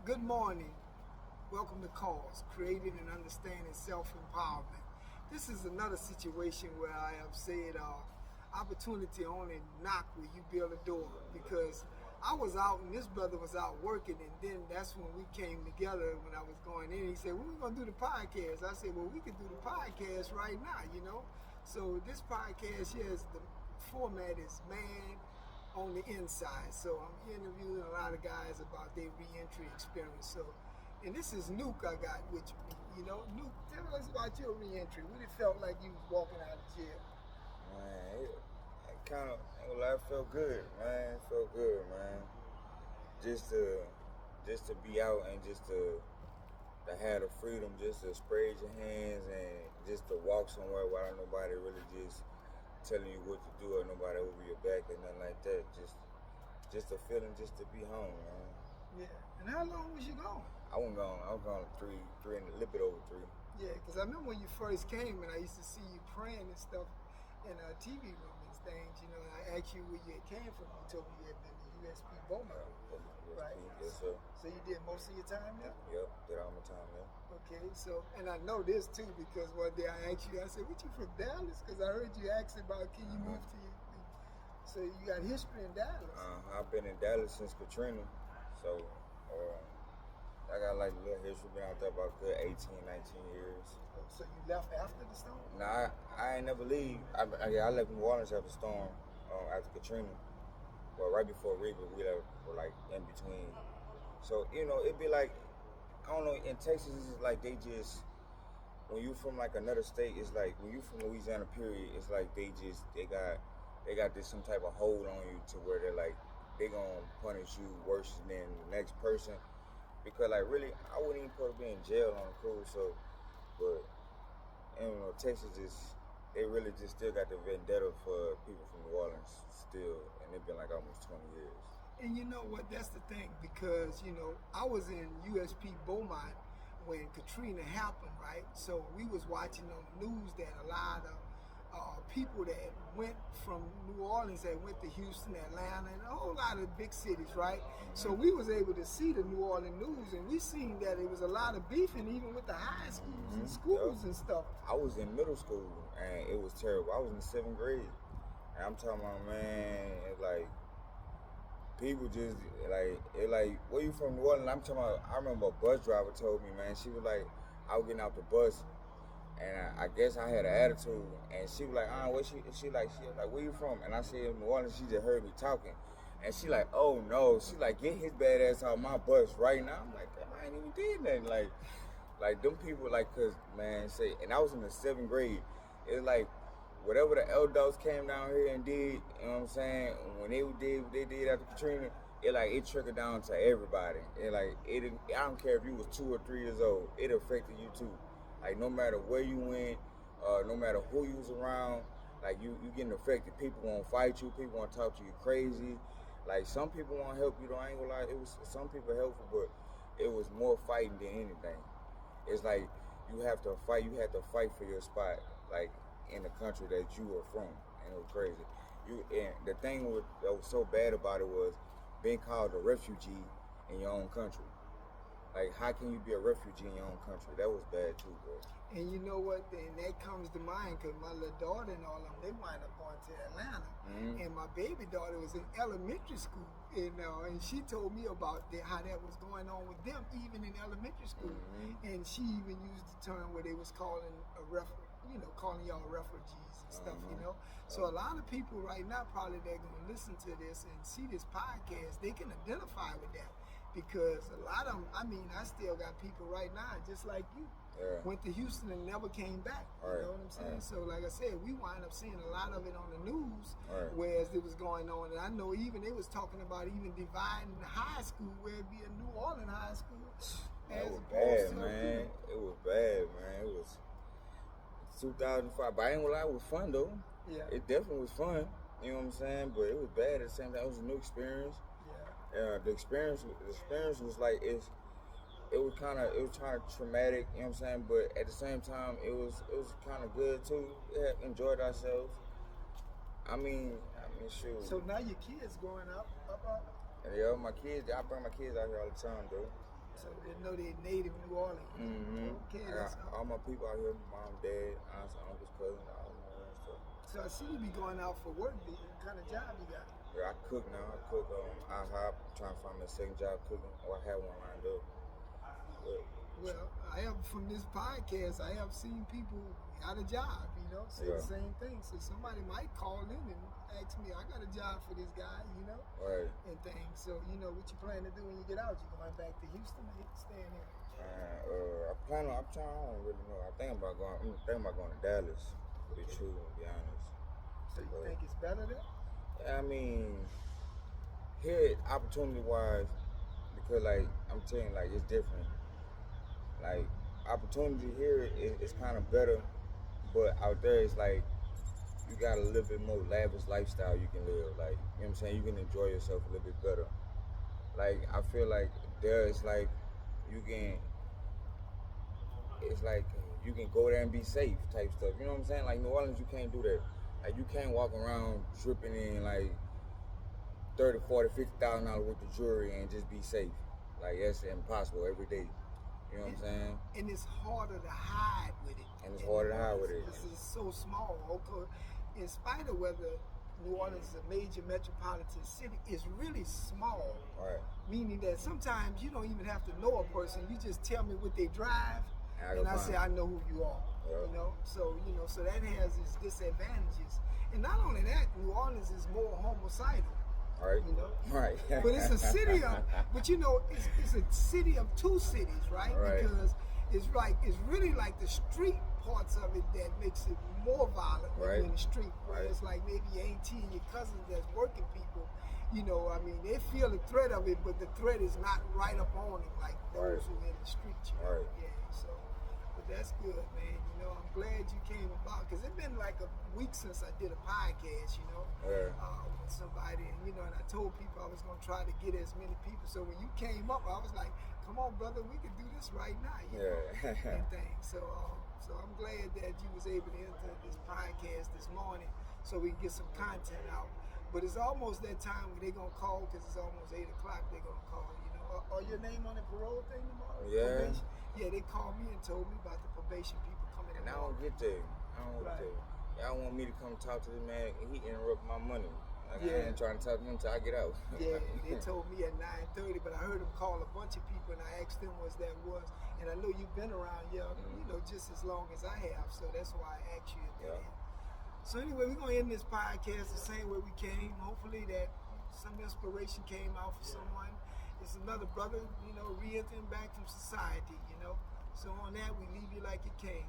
Good morning. Welcome to Cause, Creating and Understanding Self-Empowerment. This is another situation where I have said opportunity only knock where you build a door, because I was out and this brother was out working, and then that's when we came together when I was going in. He said, when we going to do the podcast? I said, well, we can do the podcast right now. So this podcast here is the format is man on the inside. So I'm interviewing a lot of guys about their reentry experience. And this is Nuke I got with you. Nuke, tell us about your reentry. What it felt like you was walking out of jail. Man, it kind of, it felt good, man. It felt good, man. Just to be out and just to have the freedom just to spread your hands and just to walk somewhere without nobody really just telling you what to do or nobody over your back or nothing like that. Just a feeling just to be home, man. Yeah. And how long was you gone? I was gone three and a little bit over 3. Yeah, because I remember when you first came and I used to see you praying and stuff in a TV room and things. I asked you where you had came from. You told me you had been to USP Beaumont. Right. Yes, sir. So you did most of your time there? Yep, did all my time there. Okay, so, and I know this too because one day I asked you, I said, what, you from Dallas? Because I heard you ask about, can you move to you? So you got history in Dallas. I've been in Dallas since Katrina. So I got like a little history, been out there about good 18, 19 years. So you left after the storm? Nah, I ain't never leave. I left New Orleans after the storm, after Katrina. Well, right before Reba, we were like in between. So, it'd be like, I don't know, in Texas, it's like they just, when you from like another state, it's like, when you from Louisiana, period, it's like they got this some type of hold on you to where they're like, they gonna punish you worse than the next person. Because like really, I wouldn't even supposed to be in jail on the cruise, so, but, Texas they really just still got the vendetta for people from New Orleans still, and it's been like almost 20 years. And you know what, that's the thing, because, I was in USP Beaumont when Katrina happened, right? So we was watching on the news that a lot of people that went from New Orleans that went to Houston, Atlanta, and a whole lot of big cities, right? So we was able to see the New Orleans news, and we seen that it was a lot of beefing even with the high schools and schools and stuff. I was in middle school, and it was terrible. I was in the 7th grade, and I'm talking about, man, it's like, people just, where you from, New Orleans? I'm talking about, I remember a bus driver told me, man, she was like, I was getting out the bus, and I guess I had an attitude, and she was like, where she like, where you from? And I said, New Orleans. She just heard me talking, and she like, oh no, she like, get his bad ass out my bus right now. I'm like, damn, I ain't even did nothing. Like them people, like, cause man, and I was in the 7th grade. It's like, whatever the elders came down here and did, you know what I'm saying? When they did what they did after Katrina, it trickled down to everybody. I don't care if you was 2 or 3 years old, it affected you too. Like, no matter where you went, no matter who you was around, like, you getting affected. People won't fight you. People won't talk to you crazy. Like, some people won't help you, though. I ain't gonna lie. It was some people helpful, but it was more fighting than anything. It's like, you have to fight. You have to fight for your spot, like, in the country that you are from. And it was crazy. And the thing that was so bad about it was being called a refugee in your own country. Like, how can you be a refugee in your own country? That was bad too, bro. And you know what? And that comes to mind because my little daughter and all of them, they wind up going to Atlanta. Mm-hmm. And my baby daughter was in elementary school. And she told me about how that was going on with them, even in elementary school. Mm-hmm. And she even used the term where they was calling calling y'all refugees and stuff, So a lot of people right now probably they're going to listen to this and see this podcast, they can identify with that. Because a lot of them, I still got people right now, just like you, went to Houston and never came back. You know what I'm saying? So like I said, we wind up seeing a lot of it on the news, whereas it was going on. And I know even they was talking about even dividing the high school, where it be a New Orleans high school. It was bad, man. It was bad, man. It was 2005. But I ain't gonna lie, it was fun, though. Yeah. It definitely was fun. You know what I'm saying? But it was bad at the same time. It was a new experience. The experience was like it was kind of traumatic, you know what I'm saying, but at the same time it was kind of good too. We enjoyed ourselves. I mean, shoot. So now your kids growing up. Yeah, my kids, I bring my kids out here all the time, though. So they know they're native New Orleans. Okay, I got all my people out here, mom, dad, aunts, uncles, cousins, all my stuff. So I see you be going out for work. What kind of job you got? Yeah, I cook now. I cook IHOP, trying to find me a second job cooking, or I have one lined up. But, well, I have from this podcast, I have seen people got a job, say the same thing. So somebody might call in and ask me, I got a job for this guy, right. and things. So, what you plan to do when you get out? You going back to Houston or staying here? I don't really know. I'm thinking about going to Dallas, to be true, to be honest. So you think it's better there? I mean, here, opportunity-wise, because, like, I'm telling you, like, it's different. Like, opportunity here is kind of better, but out there it's like you got a little bit more lavish lifestyle you can live. Like, you know what I'm saying? You can enjoy yourself a little bit better. Like, I feel like there it's like you can go there and be safe type stuff. You know what I'm saying? Like, New Orleans, you can't do that. Like, you can't walk around dripping in like $30,000, $40,000, $50,000 worth of jewelry and just be safe. Like, that's impossible every day. You know what I'm saying? And it's harder to hide with it. Because it's so small. Okay? In spite of whether New Orleans is a major metropolitan city, it's really small. Right. Meaning that sometimes you don't even have to know a person. You just tell me what they drive, and I say I know who you are. Yeah. So so that has its disadvantages. And not only that, New Orleans is more homicidal. Right. Right. But it's a city of, it's a city of two cities, right? Right. Because it's really like the street parts of it that makes it more violent than the street. Where it's like maybe your auntie and your cousins that's working people, they feel the threat of it, but the threat is not right up on them like those who are in the street. Right. Yeah. So, but that's good, man. I'm glad you came about because it's been like a week since I did a podcast, with somebody, and I told people I was gonna try to get as many people. So when you came up, I was like, "Come on, brother, we can do this right now," and things. So I'm glad that you was able to enter this podcast this morning so we can get some content out. But it's almost that time where they're gonna call because it's almost 8:00. They're gonna call. Are your name on the parole thing tomorrow? Yeah. Probation? Yeah, they called me and told me about the probation people coming in. And I don't get there. Y'all want me to come talk to this man, and he interrupt my money. Like, I ain't trying to talk to him until I get out. Yeah, they told me at 9:30, but I heard them call a bunch of people, and I asked them what that was. And I know you've been around here, just as long as I have, so that's why I asked you if that is. So anyway, we're going to end this podcast the same way we came. Hopefully that some inspiration came out for someone. It's another brother, re-entering back from society, So on that, we leave you like you came.